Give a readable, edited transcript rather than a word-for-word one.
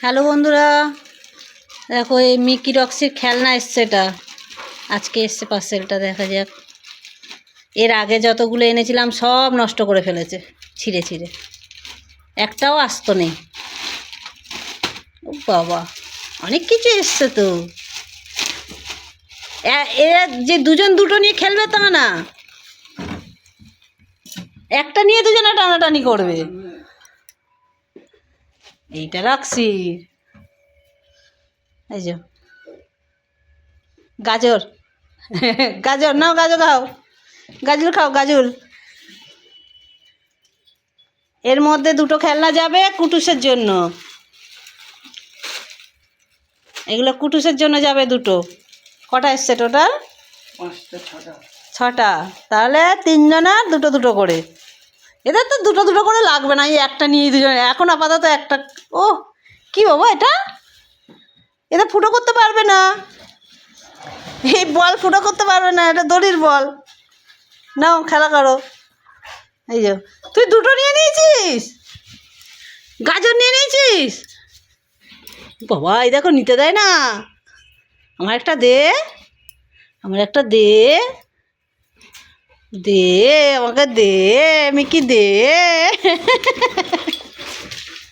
Hello বন্ধুরা, দেখো এই মিকি রক্সির খেলনা এসছে। এটা আজকে এসছে পার্সেলটা, দেখা যাক। এর আগে যতগুলো এনেছিলাম সব নষ্ট করে ফেলেছে, ছিঁড়ে ছিঁড়ে, একটাও আস্ত নেই। ও বাবা, অনেক কিছু এসছে তো। এরা যে দুজন দুটো নিয়ে খেলবে তা না, একটা নিয়ে দুজনে টানাটানি করবে। এইটা রাখছি, এই যে গাজর গাজর নাও, গাজর খাও, গাজর খাও, গাজর। এর মধ্যে দুটো খেলনা যাবে কুটুসের জন্য, এগুলো কুটুসের জন্য যাবে দুটো। কটা এসছে টোটাল? 6টা। তাহলে 3 জনের দুটো দুটো করে। এদের তো দুটো দুটো করে লাগবে না, এই একটা নিয়ে দুজনে এখন আপাতত একটা। ও কি বাবা, এটা এটা ফুটো করতে পারবে না, এই বল ফুটো করতে পারবে না, এটা দড়ির বল। নাও খেলা করো। এই যে তুই দুটো নিয়ে নিয়েছিস, গাজর নিয়ে নিয়েছিস। বাবা এই দেখো, নিতে দেয় না। আমার একটা দে, আমার একটা দে, দে আমাকে দে, মিকি দে।